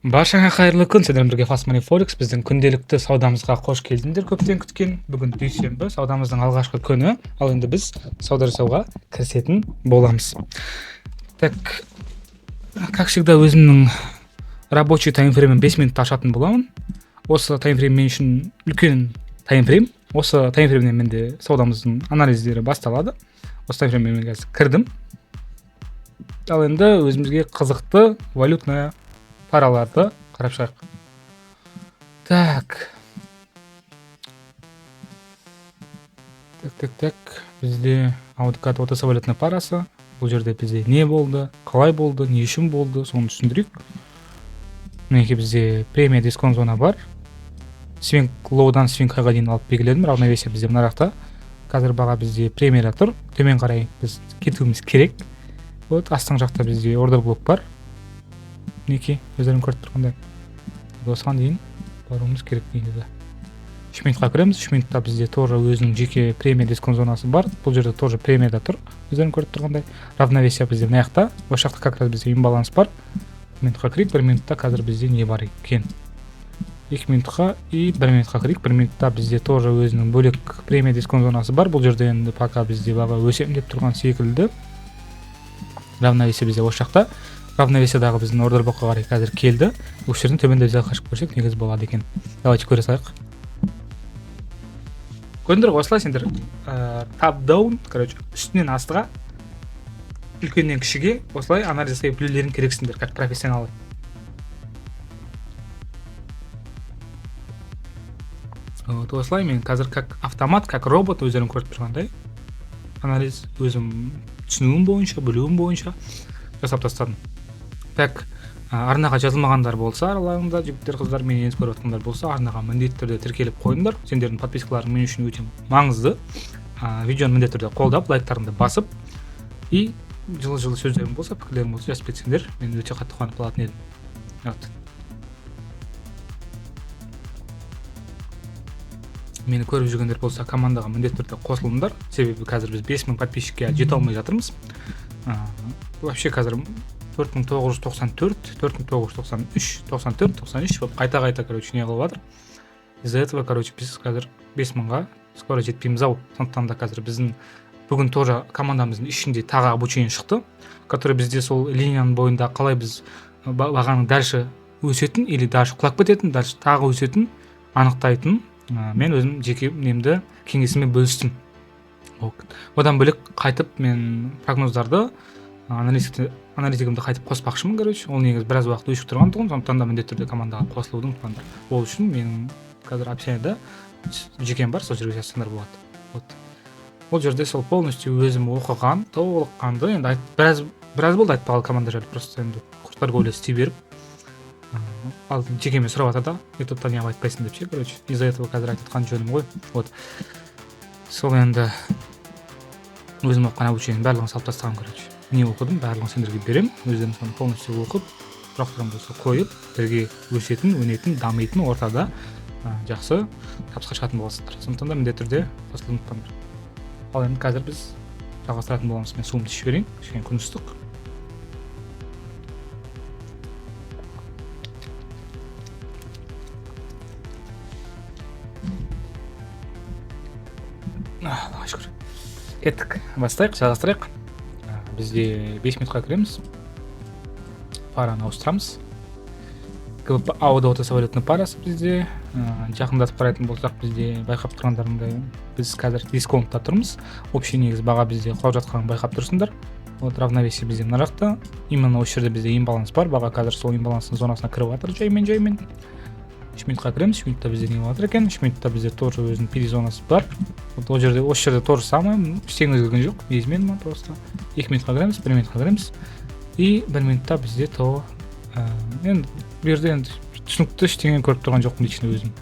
Баршаңа қайырлы күн, сіздермен бірге Fast Money Forex біздің күнделікті саудамызға қош келдіңдер. Көптен күткен бүгін дүйсенбі, саудамыздың алғашқы күні. Ал енді біз сауда жасауға кірісетін боламыз. Так, как всегда, өзімнің рабочий таймфреймін 5 минутта ашатын боламын. Осы таймфрейм мен үшін үлкен таймфрейм. Осы таймфреймнен менде саудамыздың анализдері басталады. Осы таймфрейммен мен қазір кірдім. Ал енді өзімізге қызықты валютная параларды қарап шығайық. Так. Бізде аудикат ортасы валютная парасы. Бұл жерде бізде не болды, қалай болды, не үшін болды, соны түсіндірейік. Мінекей бізде премия дисконт зона бар. Свинг лоудан свинг хайға дейін алып белгіледім. Равновесие бізде мына жақта. Қазір баға бізде премияда тұр. Төмен қарай біз кетуіміз керек. Вот, астың жақта бізде ордер блок бар. Мінекей, өздерің көріп тұрғандай. Осыған дейін баруымыз керек дейді. 3 минутқа кіреміз. 3 минутта бізде тоже өзінің жеке премия дисконт зонасы бар. Бұл жерде тоже премияда тұр. Өздерің көріп тұрғандай. Равновесие бізде мына жақта. Осы жақта как раз бізде имбаланс бар. 1 минутқа кірейік. 1 минутта қазір бізде не бар екен? 2 минутқа и 1 минутқа кірейік. 1 минутта бізде тоже өзінің бөлек премия дисконт зонасы бар. Бұл жерде енді пока бізде баға өсем деп тұрған секілді. Равновесие бізде осы жақта. Равновесиядағы біздің ордер блокқа қарай қазір келді. Осы жерден төменде біз қашып көрсек негізі болады екен. Давайте көре салайық. Көрдіңдер ғой, осылай сендер топ-даун, үстінен астыға, үлкеннен кішіге осылай анализ жасай білулерің керексіңдер, как профессионалы. Вот осылай мен қазір как автомат, как робот өздерің көріп тұрғандай анализ өзім түсінуім бойынша, білуім бойынша жасап тастадым. Так, арнаға жазылмағандар болса, араларыңда жігіттер, қыздар, мені енді көріп жатқандар болса, арнаға міндетті түрде тіркеліп қойыңдар. Сендердің подпискаларың мен үшін өте маңызды. Видеоны міндетті түрде қолдап, лайктарыңды басып, и жылы-жылы сөздерің болса, пікірлерің болса, жазып кетсеңдер, мен өте қатты қуанып қалатын едім. Вот. Мені көріп жүргендер болса, командаға міндетті түрде қосылыңдар. Себебі қазір біз 5000 подписчикке жете алмай жатырмыз. Вообще қазір 4994, 4993, 94, 93 болып қайта-қайта, не қылып жатыр. Из-за этого, біз қазір 5000-ға скоро жетпейміз ау. Сондықтан да қазір біздің бүгін тоже командамыздың ішінде тағы обучение шықты, который бізде сол линияның бойында қалай біз бағаның дальше өсетін или дальше құлап кететін, дальше тағы өсетін анықтайтын мен өзім жеке немді кеңесімен бөлістім. Одан бөлек қайтып мен прогноздарды аналитигімді қайтып қоспақшымын, ол негіз біраз уақыт өшіп тұрған тұғын, сондықтан да міндетті түрде командаға қосылудың пландар. Ол үшін менің қазір описаниеда жекем бар, сол жерге жазсаңдар болады. Ол жерде сол полностью өзім оқыған, толыққанды, енді біраз болды айтпағалы команда жайлы, просто енді курстарға ойлы істей беріп, ал жекеме сұрап жатыр да, ютубта неғып айтпайсың деп ше, из-за этого қазір айтқан жөнім ғой. Вот. Сол енді өзім оқыған обучениенің барлығын салып тастаған, не оқыдым, барлығын сендерге берем, өздерің соны полностью оқып, сұрақтарың болса қойып, бірге өсетін, өнетін, дамитын ортада жақсы табысқа шығатын боласыздар. Сондықтан да міндетті түрде қосылуды ұмытпаңдар. Ал енді қазір біз жалғастыратын боламыз. Мен суымды ішіп берейін, кішкене күн ыстық. Аллаға шүкір. Кеттік, бастайық, жалғастырайық. Бізде 5 минутқа кіреміз. Параны ауыстырамыз. ГБП АУ-да ортасы валютный парасы бізде. Жақындатып қарайтын болсақ, бізде байқап тұрғандарындай біз қазір дисконтта тұрмыз. Общий негіз баға бізде құлап жатқанын байқап тұрсыңдар. Вот равновесие бізде мына жақта. Именно осы жерде бізде имбаланс бар. Баға қазір сол имбаланстың зонасына кіріп жатыр жаймен. 3 минутқа кіреміз. 3 минутта бізде не болып жатыр екен. 3 минутта бізде тоже өзінің перезонасы бар. Осы жерде тоже самое. Ештеңе өзгерген жоқ. Неизменно просто. 2 минутқа кіреміз, 1 минутқа кіреміз. И 1 минутта бізде то енді бұл жерде енді түсінікті ештеңе көріп тұрған жоқпын лично өзім.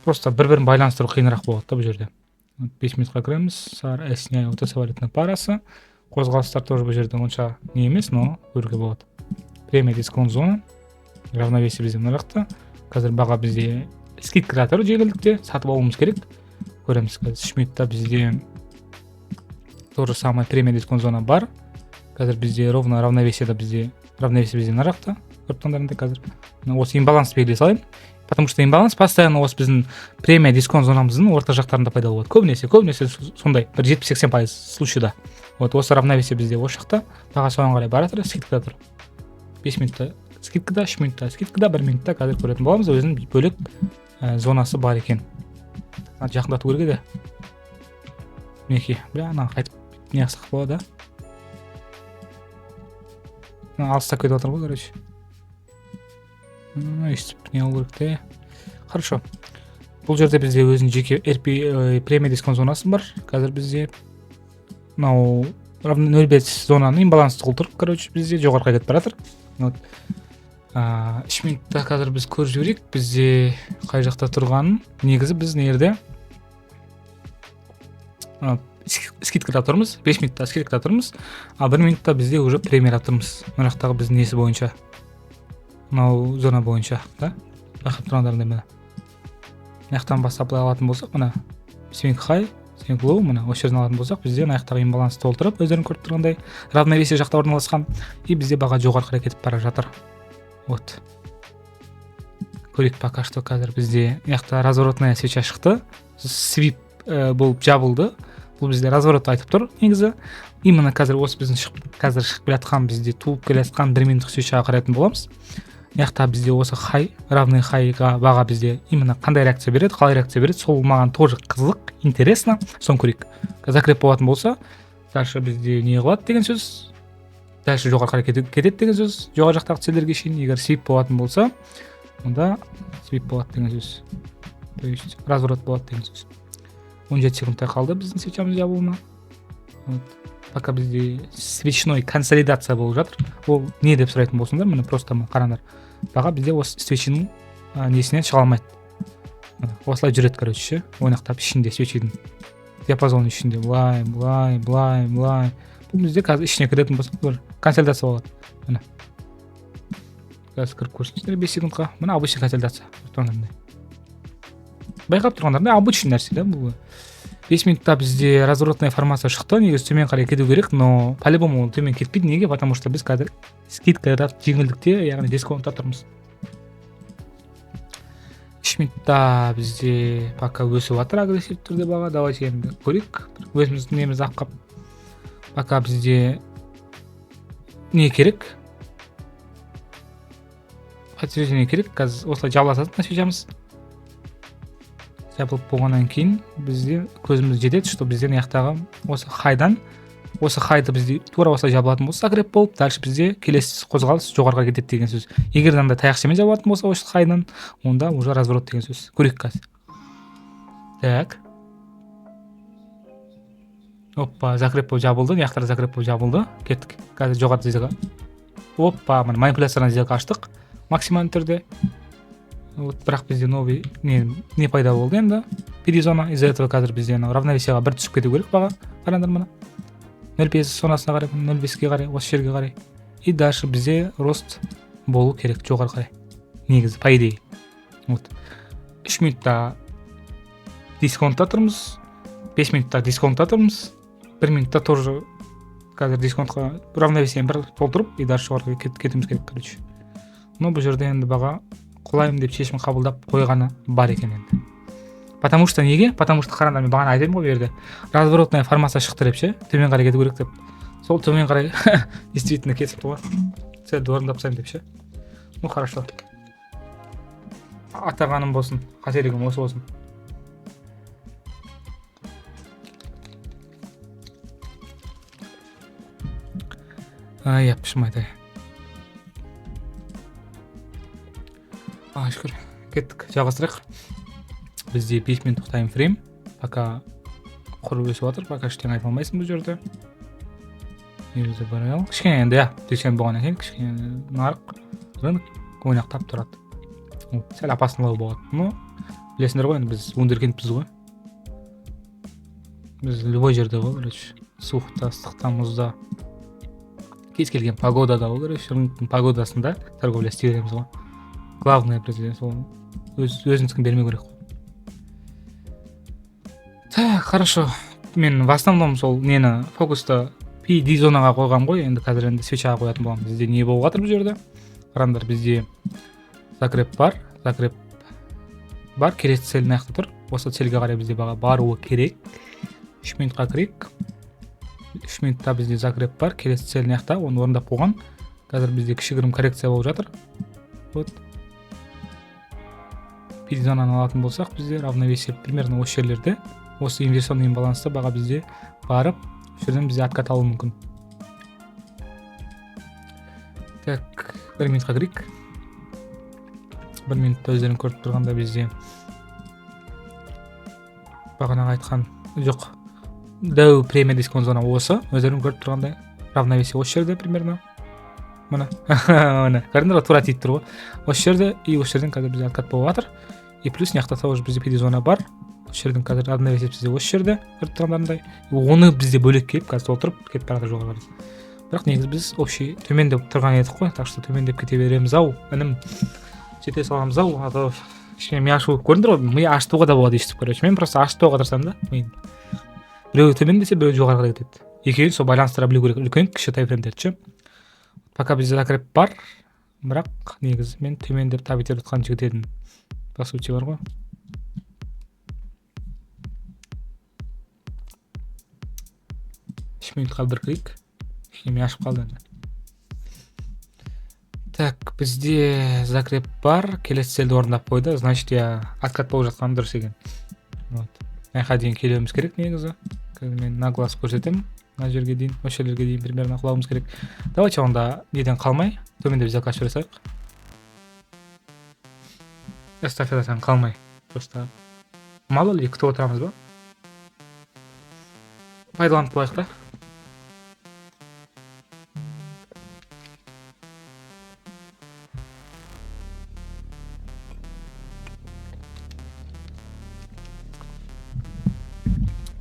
Просто бір-бірін байланыстыру қиынырақ болады да бұл жерде. 5 минутқа кіреміз. SAR SNY ортасы валютный парасы. Қозғалыстар тоже бұл жерде онша не емес, но көруге болады. Премия дисконт зона. Равновесие бізде мына жақта. Қазір баға бізде скидка жатыр жеңілдікте, сатып алуымыз керек. Көреміз қазір 3 минутта бізде тоже самое премия дисконт зона бар. Қазір бізде ровно равновесие бізде мына жақта көріп тұрғандарыңдай қазір. Осы имбаланс белгілей салайын. Потому что имбаланс постоянно осы біздің премия дисконт зонамыздың орта жақтарында пайда болады. Көбінесе сондай бір 70-80% случайда. Вот осы равновесие бізде осы жақта. Баға соған қарай бара жатыр, скидкада тұр. 5 минутта скидкада, 3 минутта скидкада, 1 минутта қазір көретін боламыз. Өзінің бөлек зонасы бар екен. Жақындату керек еді. Мінекей, ана қайтып не қысық болады. Алыстап кетіп жатыр ғой, короче. Өйстіп не ол керек те. Хорошо. Бұл жерде бізде өзінің жеке премия дисконт зонасы бар. Қазір бізде мынау 0,5 зонаны имбалансты қылдырып, короче, бізде жоғарыға кетіп баратыр. Вот. 3 минутта қазір біз көріп жіберейік. Бізде қай жақта тұрғанын. Негізі біз нерде скидкада тұрмыз. 5 минутта скидкада тұрмыз. А 1 минутта бізде уже премьера тұрмыз. Мына жақтағы біздің несі бойынша. Мынау зона бойынша, да? Бақып тұрғандарында мына. Мына бастап алатын болсақ, мына swing high, swing low, мына осы жерден алатын болсақ, бізде мына жақтағы имбалансты толтырып, өздерің көріп тұрғандай равновесие жақта орналасқан, и бізде баға жоғары қарай кетіп бара жатыр. Вот. Көрейік пока что қазір бізде мына жақта разворотная свеча шықты, свип болып жабылды. Бұл бізде разворот айтып тұр, негізі. Именно қазір осы біздің шығып келе жатқан, бізде туып келе жатқан 1 минуттық свечаға қарайтын боламыз. Яқта бізде осы хай, равный хайға баға бізде именно қандай реакция береді, қалай реакция береді, сол маған тоже қызық, интересно, соны көрейік. Закреп болатын болса, дальше бізде не қылады деген сөз, дальше жоғары қарай кетеді деген сөз, жоғары жақтағы целдерге шейін. Егер свип болатын болса, онда свип болады деген сөз, то есть разворот болады деген сөз. 17 секундтай қалды біздің свечамыз жабылуына. Пока бізде свечной консолидация болып жатыр. Ол не деп сұрайтын болсыңдар, міне просто қараңдар. Баға бізде осы свечінің несінен шыға алмайды. Осылай жүреді, короче, ойнақтап ішінде свечидің диапазоны ішінде былай. Бұл бізде қазір ішіне кіретін болсақ, бір консолидация болады. Міне. Қазір кіріп көрсеңіздер 5 секундқа. Міне обычный консолидация. Байқап тұрғандарында обычный нәрсе, да, бұл. 5 минутта бізде разворотная формация шықты, негізі төмен қарай кету керек, но по-любому ол төмен кетпейді. Неге? Потому что біз қазір скидкада жеңілдікте, яғни дисконтта тұрмыз. 3 минутта бізде пока өсіп жатыр агрессив түрде баға. Давайте енді көрейік. Өзіміздің немізді аққап. Пока бізде не керек? Подтверждение керек. Қазір осылай жабыласатын свечамыз. Жабылып болғаннан кейін бізде көзіміз жетеді, что бізде яқтағы осы хайды бізде тура осылай жабылатын болса, закреп болып, дальше бізде келесі қозғалыс жоғарыға кетеді деген сөз. Егер анда таяқшамен жабылатын болса осы хайдан, онда уже разворот деген сөз. Көрейік қазір. Так. Оппа, закреп болып жабылды, яқтары закреп болып жабылды. Кеттік. Қазір жоғары сделка. Оппа, манипуляцияны сделка аштық максималды түрде. Вот, бірақ бізде новый не пайда болды енді. Перезона. Из-за этого қазір бізде равновесияға бір түсіп кету керек баға. Қараңдар мына. 0,5 сонасына қарай, 0,5-ге қарай, осы жерге қарай. И дальше бізде рост болу керек жоғары қарай. Негізі, по идее. Вот. 3 минутта дисконтта тұрмыз. 5 минутта дисконтта тұрмыз. 1 минутта тоже қазір дисконтқа равновесияны бір толтырып, и дальше жоғарыға кетуіміз керек, короче. Но бұл жерде енді баға құлаймын деп шешім қабылдап қойғаны бар екен енді. Потому что неге? Потому что қараңдар, мен бағана айтайын ғой берді. Разворотная формация шықты деп ше, төмен қарай кету керек деп. Сол төмен қарай действительно кетіпті ғой. Целді орындап тастайын деп ше. Ну хорошо. Атағаным болсын, қателігім осы болсын. Япшым айтай. Шүкір, кеттік, жалғастырайық. Бізде 5 минуттық таймфрейм. Пока құрып өсіп жатыр, пока ештеңе айта алмайсың бұл жерде. Ерді барайық. Кішкене енді, тексен болғаннан кейін кішкене нарық, рынок ойнақтап тұрады. Сәл опасынлығы болады. Но білесіңдер ғой, енді біз вундеркиндпіз ғой. Біз любой жерде ғой, короче, суықта, ыстықта, мұзда, кез келген погодада ғой, короче, рыноктың погодасында торговля істей береміз ғой. Главное президент, сол өзіңіздің бермеу керек. Так, хорошо. Мен в основном сол нені фокусты PD зонаға қойған ғой, енді қазір енді свечаға қоятын боламыз. Бізде не болып жатыр бұл жерде? Қараңдар, бізде Загреб бар, келесі цель мына жақта тұр. Осы цельге қарай бізде баруы керек. 3 минутқа кірейік. 3 минутта бізде Загреб бар, келесі цель мына жақта, оны орындап қойған. Қазір бізде кішігірім коррекция болып жатыр. Вот. PD зонаны алатын болсақ, бізде равновесие примерно осы жерлерде. Осы инверсионный имбаланста баға бізде барып, осы жерден бізде откат алуы мүмкін. Так, 1 минутқа кірейік. 1 минутта өздерің көріп тұрғанда бізде бағанағы айтқан жоқ. Дәу премия дисконт зона осы. Өздерің көріп тұрғандай равновесие осы жерде примерно. Мына. Мына. Көрдіңдер ғой, тура тиіп тұр ғой. Осы жерде и осы жерден қазір бізде откат болып жатыр. И плюс мына жақта тоже бізде PD зона бар. Осы жерден қазір равновесие бізде осы жерде көріп тұрғандарындай. Оны бізде бөлек келіп қазір толтырып кетіп бара жатыр жоғары. Бірақ негізі біз общий төмендеп тұрған едік қой. Так что төмендеп кете береміз ау. Інім жете саламыз ау. А то кішкене ми ашу көрдіңдер ғой, ми ашытуға да болады естіп, короче. Мен просто ашытуға тырысамын да. Біреуі төмендесе, біреуі жоғары қарай кетеді. Екеуін сол байланыстыра білу керек. Үлкен кіші тайфреймдерді ше. Пока бізде Загреб бар, бірақ негізі мен төмендеп табит етіп жатқан жігіт едім. По сути бар ғой. Минутқа бір кірейік. Кішкене ашып қалды енді. Так, бізде Загреб бар, келесі цельді орындап қойды. Значит, я откат болып жатқан дұрыс екен. Вот. Айқа дейін келуіміз керек негізі. Қазір мен на глаз көрсетемін. Мына жерге дейін, осы жерлерге дейін примерно құлауымыз керек. Давайте онда неден қалмай, төменде біз заказ жасайық. Эстафетадан қалмай. Просто мало ли күтіп отырамыз ба? Пайдаланып қояйық та.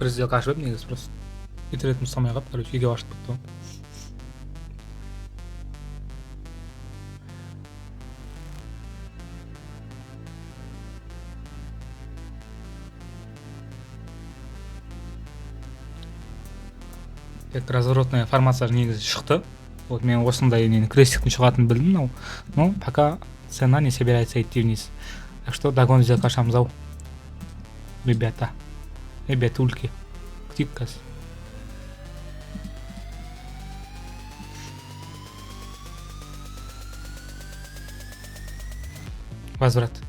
Бір сделка ашып едім негізі просто. Интернетім ұстамай қалып, короче, үйге ашып кетті. Так, разворотная формация негізі шықты. Вот мен осындай нені крестиктің шығатынын білдім, но пока цена не собирается идти вниз. Так что догон сделка ашамыз ау. Ребятульки. Ктик қазір. Возврат.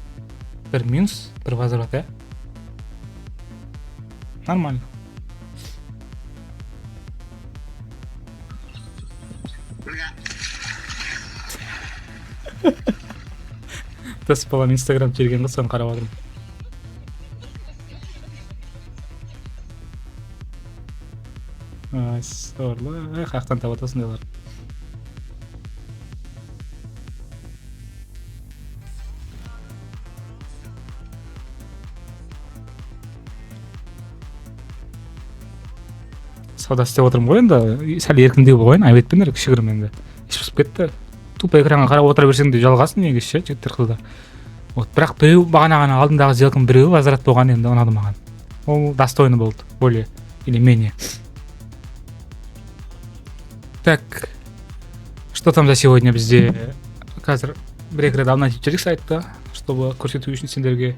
Бір минус, бір возврат, ә? Нормально. Тас балам Инстаграм черген ғой, соны қарап отырмын. Сорлы, қаяқтан табат осындайлар. Сауда істеп отырмын ғой енді, сәл еркіндеу болайын, айбетпендер кішігірім енді. Еш бұзып кетті. Тупо экранға қарап отыра берсең де жалғасын негізі ше, жігіттер қыздар. Вот, бірақ біреу бағана алдындағы сделканың біреуі возврат болған, енді ұнады маған. Ол достойный болды, более или менее. Так, что там за сегодня бізде? Қазір бір-екі рет обновить жүрек сайтты, чтобы көрсету үшін сендерге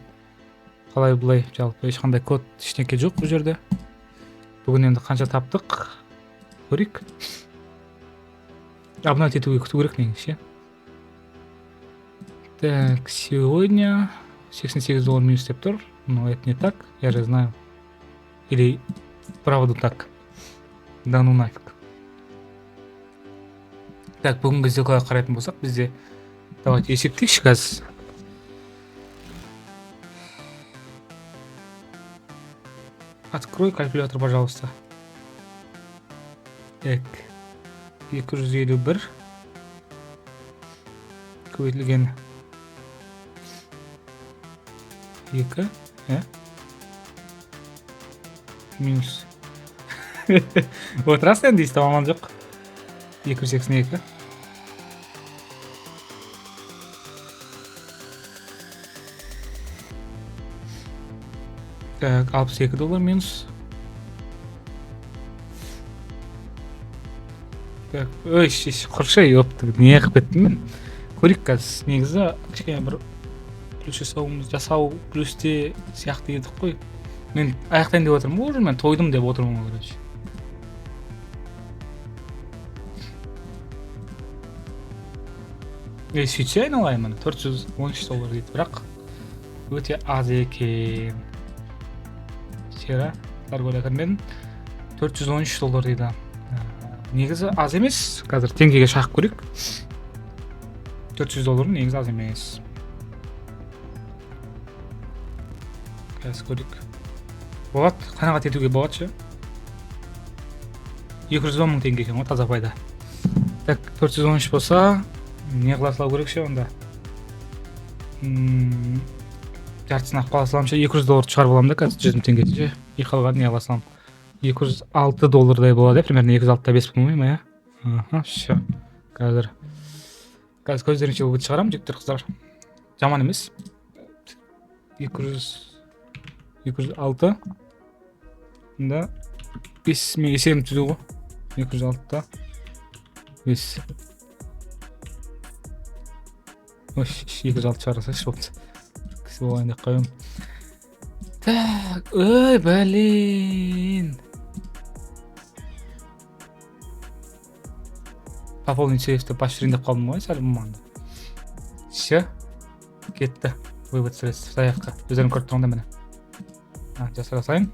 қалай бұлай, жалпы ешқандай код ештеңке жоқ бұл жерде. Бүгін енді қанша таптық, көрейік. Обновить етуге күту керек негізі ше. Так, сегодня $88 минус деп тұр, но это не так, я же знаю. Или правду так. Да ну нафиг. Так, бүгінгі сделкаға қарайтын болсақ, бізде давайте есептейікші қазір. Открой калькулятор, пожалуйста. Так, 251 көбейтілген 2, минус. Вот рас енді естіп аман жоқ. 282. Так, $62 минус. Так, ой, құршай өптік, не қылып кеттім мен. Көрейік қазір, негізі кішкене бір плюс жасау плюсте сияқты едік қой. Мен аяқтайын деп отырмын, уже мен тойдым деп отырмын, короче. Сөйтсе айналайын, міне $413 дейді, бірақ өте аз екен. Сера, торговля кірмедім. $413 дейді. Негізі аз емес, қазір теңгеге шақып көрейік. $400 негізі аз емес. Қазір көрейік. Болады, қанағат етуге болады ше. 210 мың теңге екен ғой, таза пайда. Так, 413 болса, не қыласылау керек ше онда. Жартысын ақ қаласылам ше, $200 шығарып аламын да қазір 100 мың теңге ше. Қалған не қыласылам. $206 болады, примерно 206-5 болмай ма, я? Ше. Қазір көздерінше өт шығарам, жігіттер, қыздар. Жаман емес. 206 да 5 мен есебім түзу ғой. 206-та 5. Ой, 206 шығарасайшы болды. Кісі болайын деп қойым. Так, ой, блин. Пополнить сейфті поощрен деп қалдым ғой, сәл бұманды. Ше, кетті. Вывод средств саяққа. Өздерін көріп тұрғанда мені. Жасырасайын.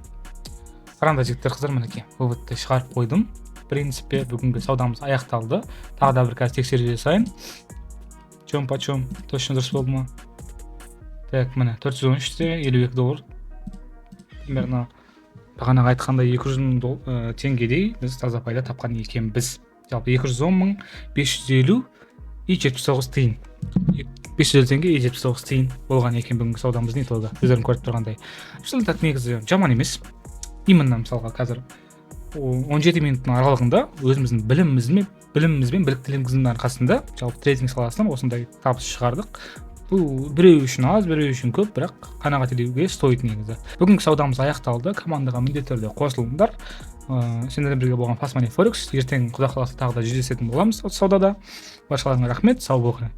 Қараңда жігіттер, қыздар, мінеке. Выводты шығарып қойдым. В принципе, бүгінгі саудамыз аяқталды. Тағы да бір қазір тексеру жасайын. Чем почем? Точно дұрыс болды ма? Так, міне, $413-те $52. Примерно бағанағы айтқанда 200 теңгедей біз таза пайда тапқан екен біз. Жалпы 210.550 и 79 тиын. 550 теңге и 79 тиын болған екен бүгінгі саудамыздың итогі. Өздерің көріп тұрғандай. Шылдат негізі жаман емес. Именно мысалға қазір 17 минуттың аралығында өзіміздің білімімізбен біліктілігіміздің арқасында жалпы трейдинг саласынан осындай табыс шығардық. Бұл біреу үшін аз, біреу үшін көп, бірақ қанағат етуге стоит негізі. Бүгінгі саудамыз аяқталды. Командаға міндетті түрде қосылыңдар. Сендермен бірге болған Fast Money Forex. Ертең құда қаласа тағы да жүздесетін боламыз осы саудада. Баршаларыңа рахмет. Сау болыңдар.